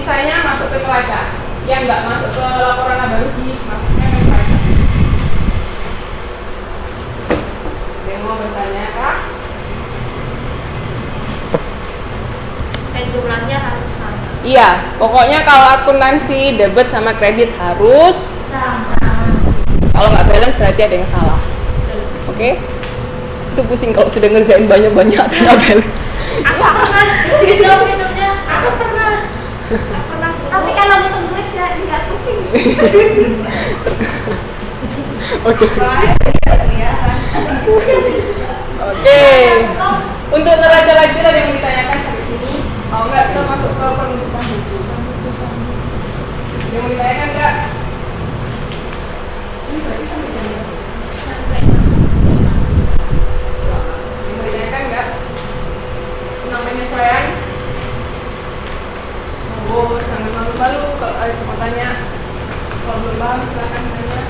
sisanya masuk ke neraca. Yang nggak masuk ke laporan laba rugi masuknya ke neraca. Ada yang mau bertanya kak? Dan jumlahnya harus sama. Iya, pokoknya kalau akuntansi debit sama kredit harus Sama. kalau nggak balance berarti ada yang salah. Oke? Itu pusing kalau sudah ngerjain banyak-banyak nggak balance. Aku pernah hidupnya. Aku pernah. Tapi kalau ngitung duit nggak pusing. Oke. Oke. Untuk neraca lajur ada yang ditanyakan hari ini. Kalau nggak kita masuk ke penutupan buku. Yang mau ditanyakan nggak? Ini berarti sampai jam berapa? Yang mau ditanyakan nggak? Tentang penyesuaian? Oh, jangan malu-malu kalau ada yang mau tanya. Kalau belum paham silakan tanya.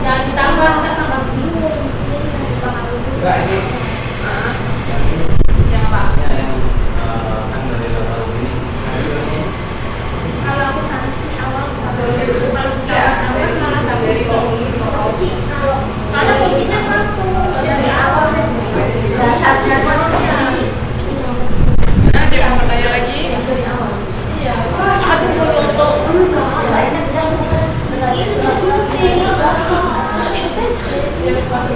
Jangan ditambah, tambah dulu. Enggak, ini Yang apa? yang kan dari level ini hasilnya Kalau aku nanti awal Hasilnya dulu. kalau Iya, awal malah nggak dari boleh. kolom ini. Karena kuncinya satu dari awal dasarnya kolomnya. Nah, ada yang mau bertanya lagi? Iya. Aku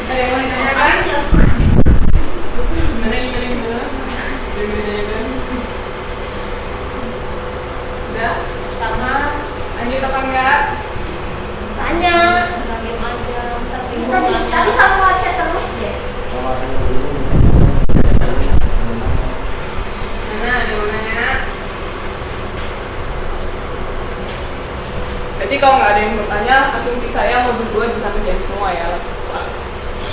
Ada yang mau ditanyakan? Gimana email-emailnya? Ada yang mau ditanyakan? Udah? sama Lanjut apa enggak? tanya bagaimana tapi kamu aja terus deh. Mana ada yang mau nanya? Berarti kalau nggak ada yang bertanya, asumsi saya modul 2 bisa ngerjain semua ya.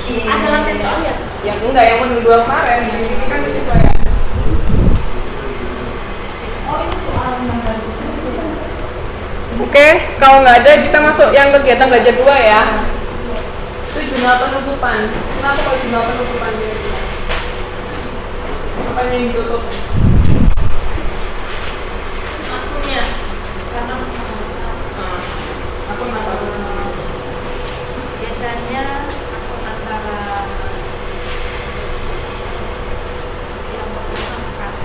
Ada latihan soalnya. Yang enggak, yang modul 2 kemarin, yang ini kan penyesuaian. Oh ini soal nomor. Oke, kalau nggak ada kita masuk yang kegiatan belajar 2 ya. Itu jumlah penutupan. Kenapa kalau jumlah penutupan ini? Apanya yang ditutup? Akunnya karena Aku nggak tahu. biasanya akun antara yang pertama kas.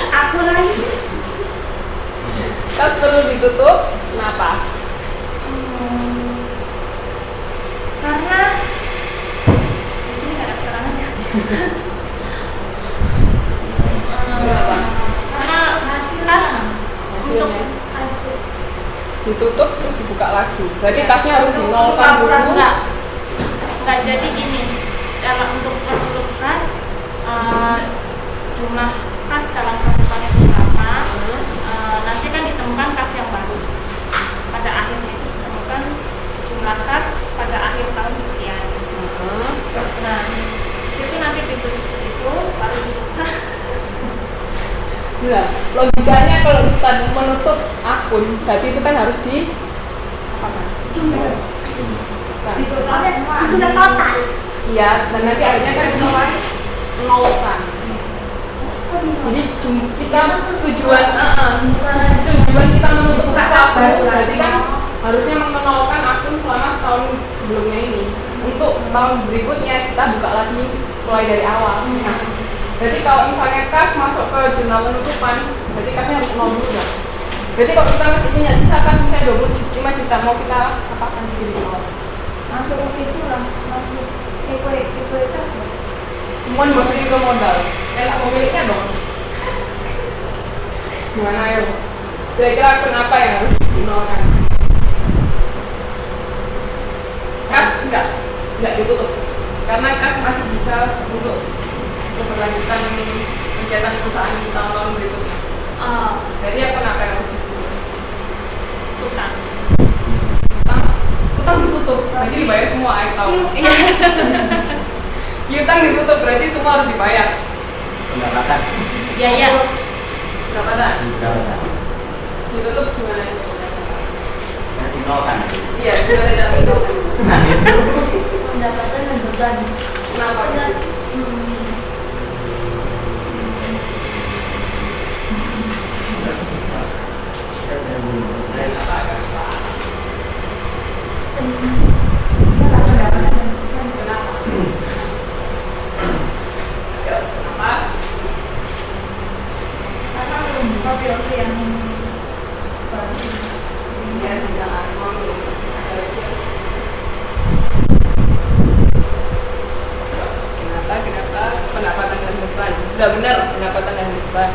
Aku lagi. Kas perlu ditutup, kenapa? Karena di sini nggak ada keterangannya. Kenapa? Karena kas untuk Hasilnya hasil ditutup terus dibuka lagi. Berarti kasnya harus dinolkan dulu. Enggak, jadi gini. Kalau untuk penutup kas jumlah kas dalam satu tahun pertama nanti kan ditemukan kas yang baru. Pada akhirnya itu ditemukan jumlah kas pada akhir tahun sekian. Nah, di situ nanti ditutup itu baru dibuka. Nah, logikanya kalau kita menutup akun, berarti itu kan harus di apa? Jumlah. Kan? Jumlah total. Iya, dan nanti akhirnya kan dinolkan. Jadi kita tujuan kita menutup kas baru berarti kan harusnya menolkan akun selama setahun sebelumnya ini. Untuk tahun berikutnya kita buka lagi mulai dari awal. Nah, berarti kalau misalnya kas masuk ke jurnal penutupan, berarti kasnya harus 0 dulu kan? Berarti kalau kita masih punya sisa kas misalnya 25 juta, mau kita apakan di nol? Masuk ke situ lah, masuk tipe itu. Semua dimasukin ke modal. Yang pemiliknya dong. Gimana ya? Kira-kira akun apa yang harus dinolkan? Kas enggak ditutup. Karena kas masih bisa untuk keberlanjutan kegiatan perusahaan di tahun-tahun berikutnya. Jadi akun apa yang harus ditutup? Utang. Utang ditutup, nanti dibayar semua, ayo tahu. Yuk utang ditutup berarti semua harus dibayar. Pendapatan. Biaya. Pendapatan Pendapatan. ditutup gimana? Yang dinolkan. Iya, sudah tidak ditutup. Nah itu. Pendapatan dan beban. Kenapa? Kenapa? Ayo, kenapa? Karena belum buka periode yang baru. Iya, jangan mau kenapa pendapatan dan beban? Sudah benar pendapatan dan beban.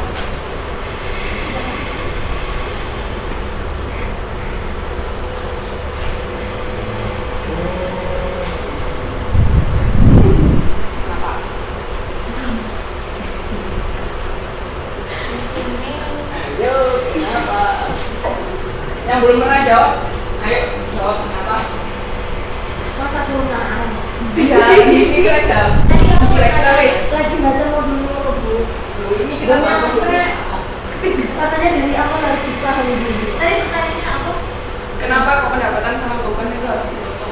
Kenapa? Ayo, kenapa? Yang belum pernah jawab, ayo jawab kenapa? Masa perusahaan. Iya, ini aja. Tadi kamu Kira-kira wes. lagi baca modul Bu. Ini kita masuk dulu. Katanya dari awal harus dipahami dulu. Tadi pertanyaannya apa? Kenapa kok pendapatan sama beban itu harus ditutup?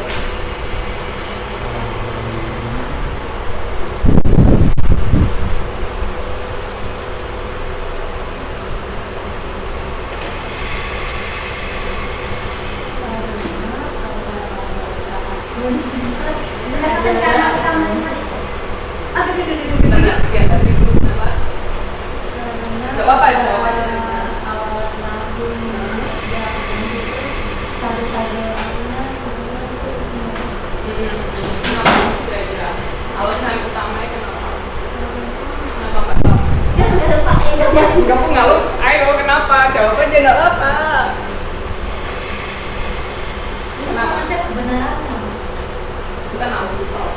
Pendapatan karena utamanya. Aduh, Kita nggak sekian tadi dulu kenapa? Nggak apa-apa ya, nggak apa-apa. Awal tahun yang satu-satu Kenapa kira-kira? Alasan utamanya kenapa? Kenapa nggak tahu? ya udah lupa ya udah. Kamu nggak lu? Ayo kenapa? Jawab aja nggak apa. Kenapa? Cek kebenaran. Kita nggak mau tahu.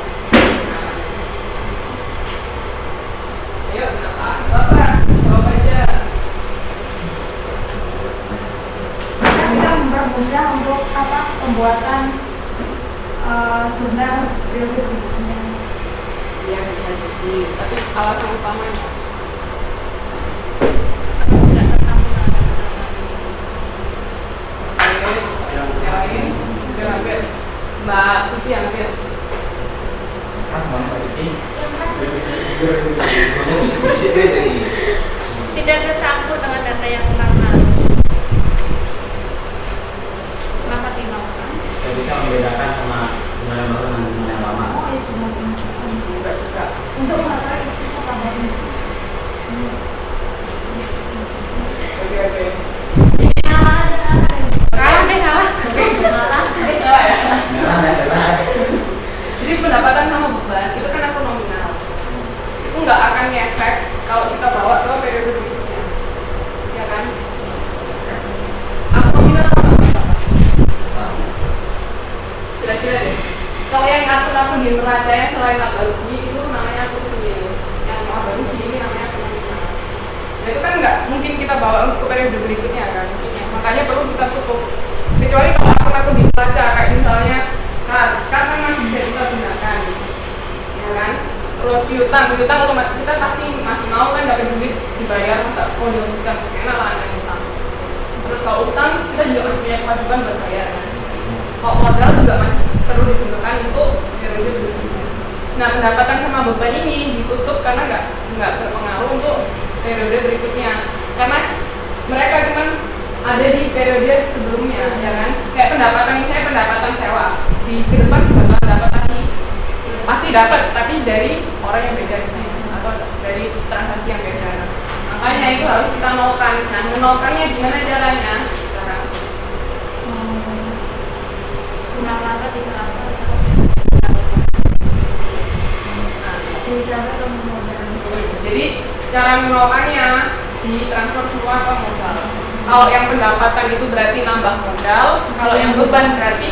Ayo kenapa? Nggak apa. Jawab aja. Kita mempermudah untuk apa pembuatan jurnal periode berikutnya. Iya bisa jadi. Tapi alasan utamanya. Ayo, yang lain. Udah hampir. Mbak Tuti hampir. Mas mana Pak Cici? Bisa beda ini. Tidak tercampur dengan data yang lama. Kenapa tinggalkan? Saya bisa membedakan sama jurnal yang baru dengan jurnal yang lama. Oh, itu Enggak juga. untuk masalah itu kabarnya. Oke oke. Kalah deh, kalah. Salah ya. Merah ya, merah. Jadi pendapatan sama beban itu kan aku nominal. Itu nggak akan ngefek kalau kita bawa ke periode berikutnya, ya kan? Aku nominal sama pendapatan. Kira-kira deh. Kalau yang akun-akun di neraca yang selain laba rugi itu namanya akun real. Yang laba rugi ini namanya akun nominal. Nah, itu kan nggak mungkin kita bawa untuk ke periode berikutnya kan? Makanya perlu kita tutup. Kecuali kalau akun-akun di neraca kayak misalnya kas kan masih bisa kita gunakan, ya kan? Terus piutang otomatis kita pasti masih mau kan dapat duit dibayar, masa mau dihapuskan enak lah dengan utang. Terus kalau utang kita juga masih punya kewajiban buat bayar kan? Kalau modal juga masih perlu digunakan untuk periode berikutnya. Nah pendapatan sama beban ini ditutup karena nggak berpengaruh untuk periode berikutnya, karena mereka cuman ada di periode sebelumnya, ya kan? Kayak pendapatan ini saya pendapatan sewa di depan bakal dapat pasti dapat, tapi dari orang yang beda atau dari transaksi yang beda. Makanya itu harus kita nolkan. Nah, menolkannya gimana caranya? Sekarang Jurnal lama diterapkan. jadi cara menolkannya ditransfer semua ke modal. Kalau yang pendapatan itu berarti nambah modal, kalau yang beban berarti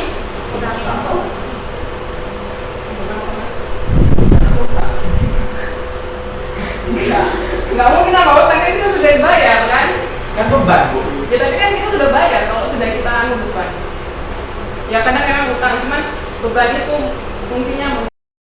nggak mungkin nambah utang, kan kita sudah bayar kan? Kan beban Bu. Ya tapi kan kita sudah bayar kalau sudah kita anu beban. Ya kadang memang utang, cuman beban itu fungsinya